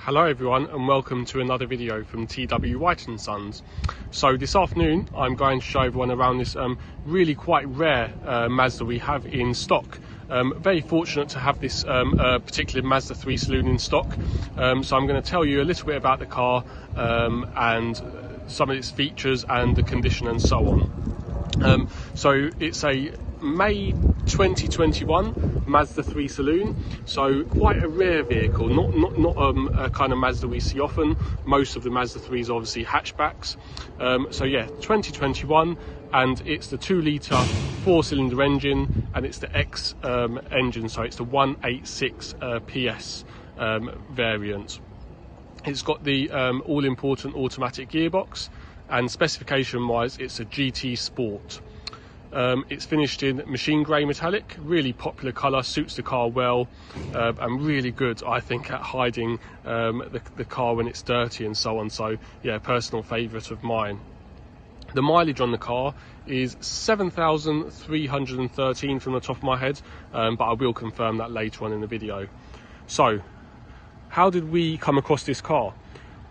Hello everyone and welcome to another video from TW White & Sons. So this afternoon I'm going to show everyone around this really quite rare Mazda we have in stock. Very fortunate to have this particular Mazda 3 saloon in stock. So I'm going to tell you a little bit about the car and some of its features and the condition and so on. So it's a May 2021 Mazda 3 saloon, so quite a rare vehicle, not a kind of Mazda we see often. Most of the Mazda 3s are obviously hatchbacks. So yeah, 2021, and it's the 2-litre 4-cylinder engine, and it's the X engine, so it's the 186 PS variant. It's got the all-important automatic gearbox, and specification wise it's a GT Sport. It's finished in machine grey metallic, really popular colour, suits the car well, and really good, I think, at hiding the car when it's dirty and so on. So yeah, personal favourite of mine. The mileage on the car is 7,313 from the top of my head, but I will confirm that later on in the video. So how did we come across this car?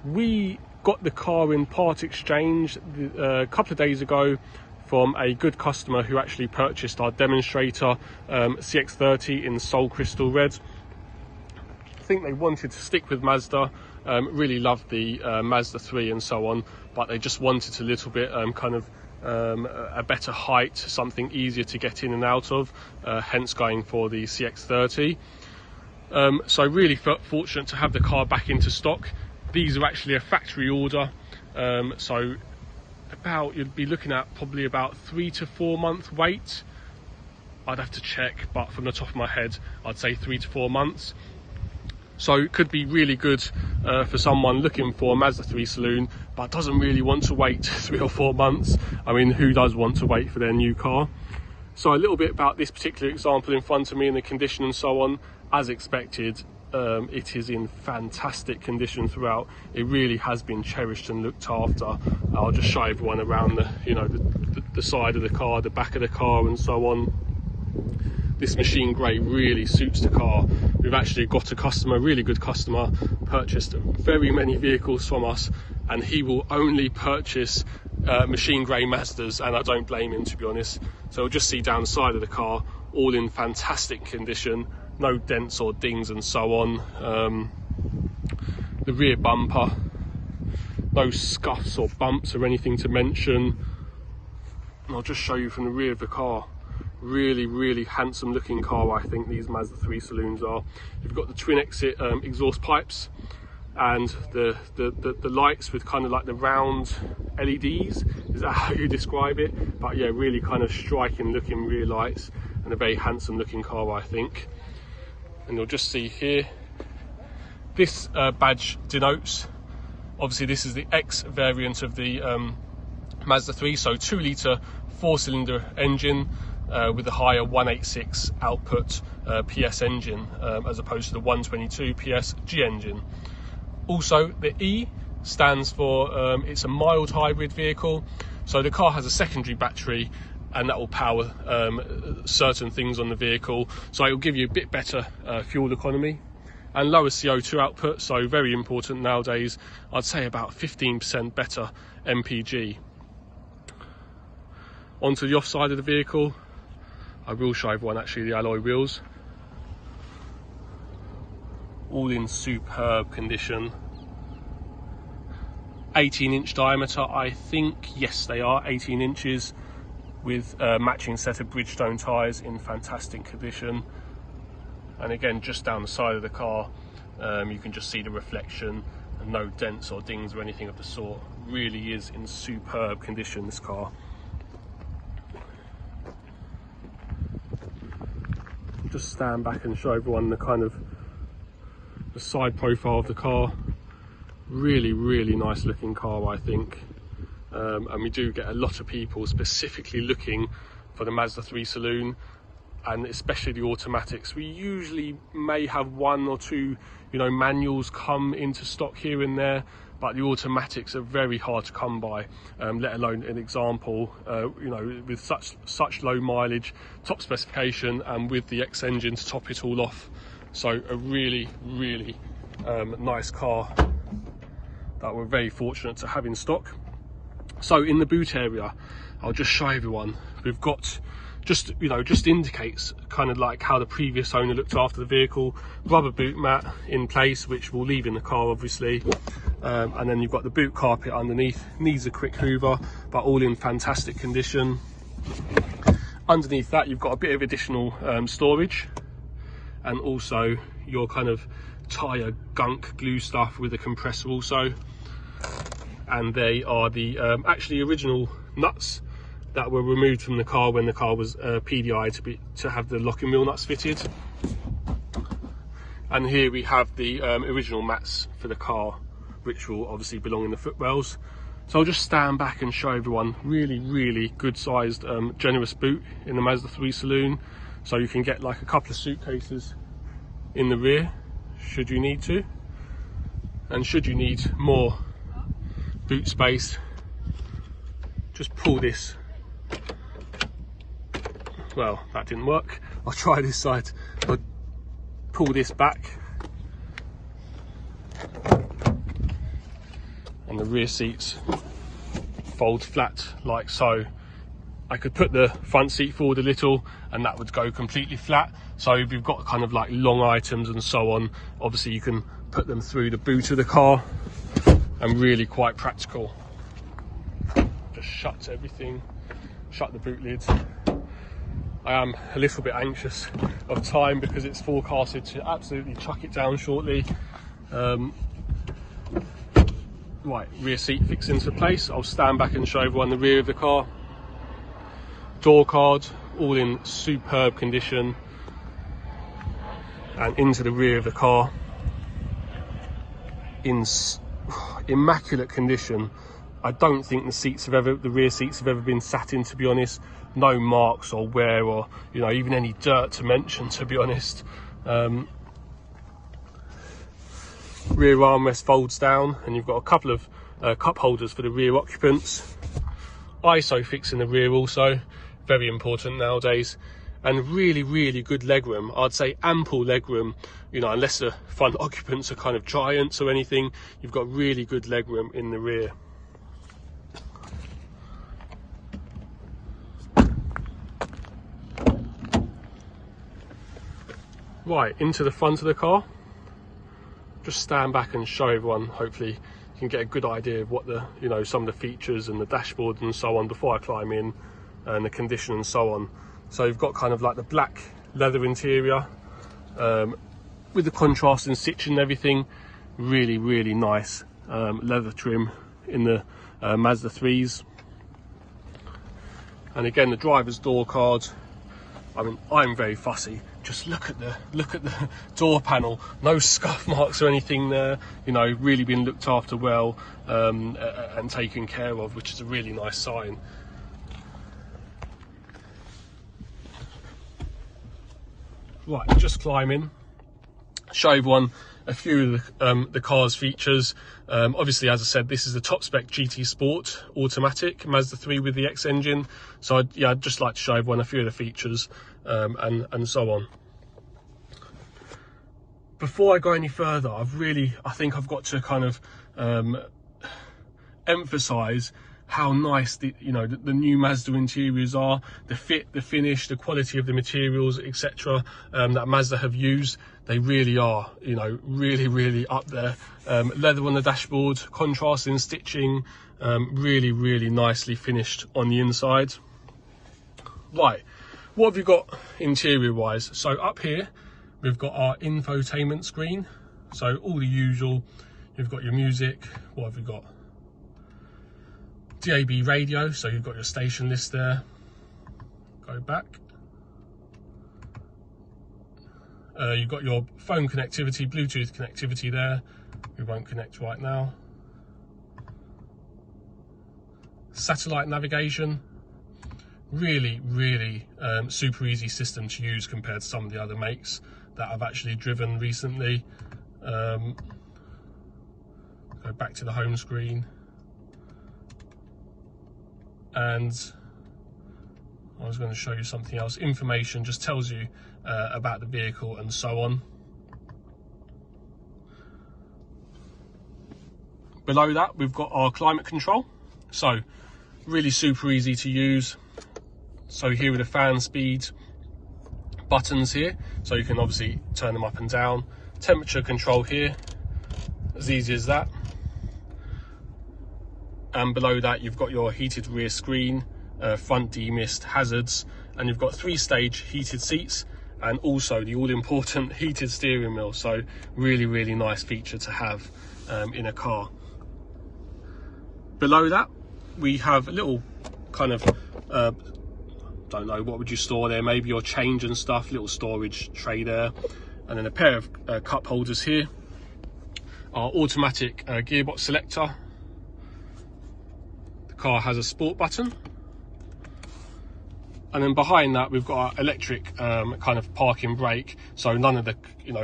We got the car in part exchange a couple of days ago from a good customer who actually purchased our demonstrator CX-30 in Soul Crystal Red. I think they wanted to stick with Mazda, really loved the Mazda 3 and so on, but they just wanted a little bit a better height, something easier to get in and out of, hence going for the CX-30. So really fortunate to have the car back into stock. These are actually a factory order, so you'd be looking at probably about 3 to 4 month wait. I'd have to check, but from the top of my head I'd say 3 to 4 months. So it could be really good for someone looking for a Mazda 3 saloon but doesn't really want to wait 3 or 4 months. I mean, who does want to wait for their new car? So a little bit about this particular example in front of me and the condition and so on. As expected, it is in fantastic condition throughout. It really has been cherished and looked after. I'll just show everyone around the side of the car, the back of the car and so on. This machine grey really suits the car. We've actually got a customer, really good customer, purchased very many vehicles from us, and he will only purchase machine grey Mazdas, and I don't blame him, to be honest. So we'll just see down the side of the car, all in fantastic condition. No dents or dings and so on. The rear bumper, no scuffs or bumps or anything to mention. And I'll just show you from the rear of the car. Really handsome looking car, I think these Mazda 3 saloons are. You've got the twin exit exhaust pipes and the lights with kind of like the round LEDs. Is that how you describe it? But yeah, really kind of striking looking rear lights, and a very handsome looking car, I think. And you'll just see here, this badge denotes, obviously this is the X variant of the Mazda 3, so 2-litre 4-cylinder engine with a higher 186 output PS engine, as opposed to the 122 PS G engine. Also, the E stands for, it's a mild hybrid vehicle, so the car has a secondary battery, and that will power certain things on the vehicle, so it will give you a bit better fuel economy and lower CO2 output, so very important nowadays. I'd say about 15% better MPG. Onto the off side of the vehicle, I will show everyone actually the alloy wheels, all in superb condition. 18-inch diameter, I think. Yes, they are 18 inches. With a matching set of Bridgestone tyres in fantastic condition. And again, just down the side of the car, you can just see the reflection, and no dents or dings or anything of the sort. Really is in superb condition, this car. I'll just stand back and show everyone the kind of the side profile of the car. Really nice looking car, I think. And we do get a lot of people specifically looking for the Mazda 3 saloon, and especially the automatics. We usually may have 1 or 2 manuals come into stock here and there, but the automatics are very hard to come by, let alone an example with such low mileage, top specification, and with the X engine to top it all off. So a really nice car that we're very fortunate to have in stock. So in the boot area, I'll just show everyone, we've got just indicates kind of like how the previous owner looked after the vehicle. Rubber boot mat in place, which we'll leave in the car obviously, and then you've got the boot carpet underneath. Needs a quick hoover, but all in fantastic condition. Underneath that you've got a bit of additional storage, and also your kind of tyre gunk glue stuff with a compressor also. And they are the actually original nuts that were removed from the car when the car was PDI to have the locking wheel nuts fitted. And here we have the original mats for the car, which will obviously belong in the footwells. So I'll just stand back and show everyone. Really good sized generous boot in the Mazda 3 saloon, so you can get like a couple of suitcases in the rear should you need to, and should you need more boot space, just pull this. Well, that didn't work. I'll try this side. I'll pull this back, and the rear seats fold flat like so. I could put the front seat forward a little and that would go completely flat. So if you've got kind of like long items and so on, obviously you can put them through the boot of the car, and really quite practical. Just shuts everything, shut the boot lids. I am a little bit anxious of time because it's forecasted to absolutely chuck it down shortly. Right, rear seat fixed into place. I'll stand back and show everyone the rear of the car. Door card, all in superb condition. And into the rear of the car, in immaculate condition. I don't think the rear seats have ever been sat in, to be honest. No marks or wear or even any dirt to mention, to be honest. Rear armrest folds down, and you've got a couple of cup holders for the rear occupants. ISOFIX in the rear also, very important nowadays. And really good legroom. I'd say ample legroom, unless the front occupants are kind of giants or anything. You've got really good legroom in the rear. Right, into the front of the car. Just stand back and show everyone. Hopefully you can get a good idea of what the some of the features and the dashboard and so on before I climb in, and the condition and so on. So you've got kind of like the black leather interior with the contrast and stitching and everything. Really nice leather trim in the Mazda 3s. And again, the driver's door card. I mean, I'm very fussy. Just look at the door panel. No scuff marks or anything there. Really been looked after well and taken care of, which is a really nice sign. Right, just climb in, show everyone a few of the car's features. Obviously, as I said, this is the top spec GT Sport automatic Mazda 3 with the X engine. So I'd just like to show everyone a few of the features and so on. Before I go any further, I think I've got to kind of emphasize how nice the new Mazda interiors are, the fit, the finish, the quality of the materials, etc. That Mazda have used. They really are, really up there. Leather on the dashboard, contrasting stitching, really nicely finished on the inside. Right, what have you got interior wise? So up here we've got our infotainment screen, so all the usual. You've got your music. What have we got? DAB radio, so you've got your station list there. Go back. You've got your phone connectivity, Bluetooth connectivity there. We won't connect right now. Satellite navigation. Really super easy system to use compared to some of the other makes that I've actually driven recently. Go back to the home screen. And I was going to show you something else. Information just tells you about the vehicle and so on. Below that, we've got our climate control. So really super easy to use. So here are the fan speed buttons here. So you can obviously turn them up and down. Temperature control here, as easy as that. And below that, you've got your heated rear screen, front demist, hazards, and you've got 3-stage heated seats, and also the all-important heated steering wheel. So really, really nice feature to have in a car. Below that, we have a little kind of, don't know, what would you store there? Maybe your change and stuff, little storage tray there. And then a pair of cup holders here. Our automatic gearbox selector. The car has a sport button. And then behind that, we've got our electric kind of parking brake. So none of the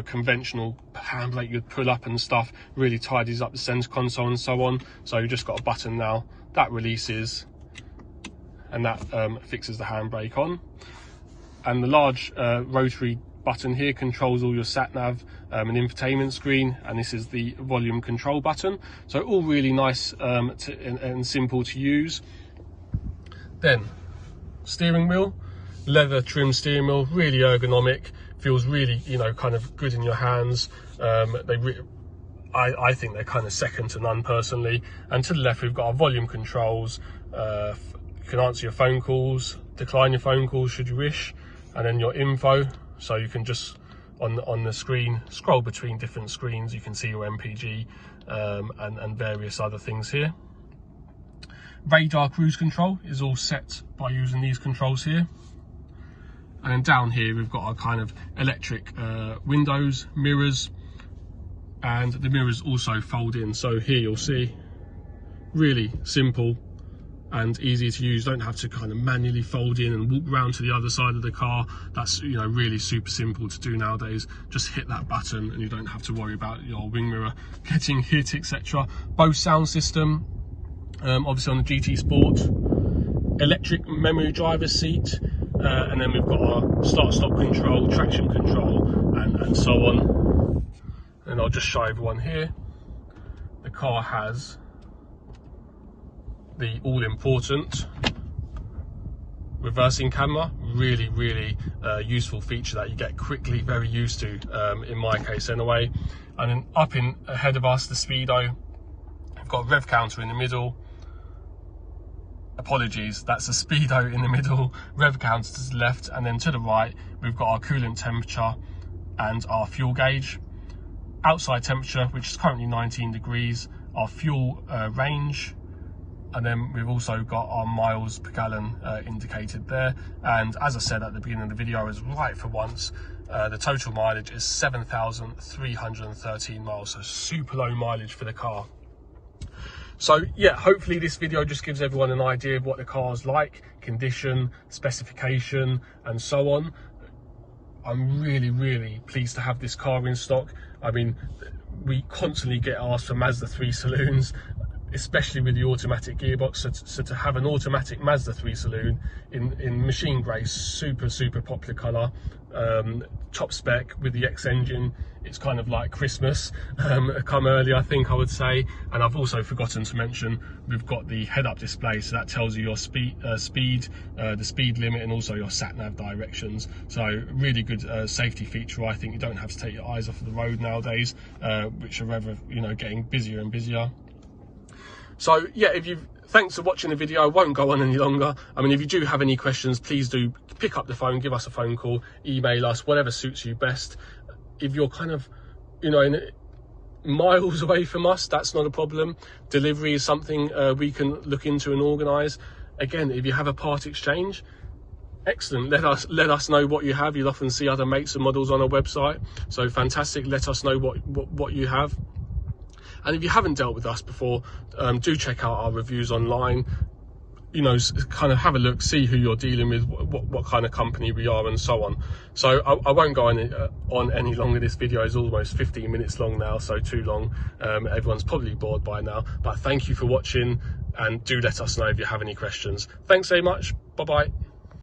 conventional handbrake you'd pull up and stuff. Really tidies up the center console and so on. So you've just got a button now that releases, and that fixes the handbrake on. And the large rotary button here controls all your sat nav and infotainment screen, and this is the volume control button. So all really nice and simple to use. Then steering wheel, leather trim steering wheel, really ergonomic, feels really kind of good in your hands. I think they're kind of second to none personally. And to the left, we've got our volume controls. You can answer your phone calls, decline your phone calls should you wish, and then your info. So you can just on the screen scroll between different screens. You can see your MPG and various other things here. Radar Cruise Control is all set by using these controls here. And then down here we've got our kind of electric windows, mirrors, and the mirrors also fold in. So here you'll see, really simple and easy to use. Don't have to kind of manually fold in and walk around to the other side of the car. That's really super simple to do nowadays. Just hit that button and you don't have to worry about your wing mirror getting hit, etc. BOSE Sound System, obviously on the GT Sport. Electric memory driver's seat, and then we've got our start-stop control, traction control, and so on. And I'll just show everyone here. The car has the all-important reversing camera. Really, really useful feature that you get quickly very used to, in my case anyway. And then up in ahead of us, the speedo. We've got a rev counter in the middle. Apologies, that's a speedo in the middle, rev counter to the left, and then to the right we've got our coolant temperature and our fuel gauge. Outside temperature, which is currently 19 degrees, our fuel range, and then we've also got our miles per gallon indicated there. And as I said at the beginning of the video, I was right for once. The total mileage is 7,313 miles, so super low mileage for the car. So yeah, hopefully this video just gives everyone an idea of what the car's like, condition, specification, and so on. I'm really, really pleased to have this car in stock. I mean, we constantly get asked for Mazda 3 saloons, especially with the automatic gearbox. So to have an automatic Mazda 3 saloon in machine grey, super popular colour, top spec with the X engine, it's kind of like Christmas come early, I think I would say. And I've also forgotten to mention, we've got the head-up display, so that tells you your the speed limit, and also your sat-nav directions. So really good safety feature. I think you don't have to take your eyes off of the road nowadays, which are ever getting busier and busier. So yeah, thanks for watching the video. I won't go on any longer. I mean, if you do have any questions, please do pick up the phone, give us a phone call, email us, whatever suits you best. If you're kind of, in miles away from us, that's not a problem. Delivery is something we can look into and organise. Again, if you have a part exchange, excellent. Let us know what you have. You'll often see other makes and models on our website. So fantastic. Let us know what you have. And if you haven't dealt with us before, do check out our reviews online. Kind of have a look, see who you're dealing with, what kind of company we are, and so on. So I won't go on any longer. This video is almost 15 minutes long now, so too long. Everyone's probably bored by now. But thank you for watching, and do let us know if you have any questions. Thanks very much. Bye bye.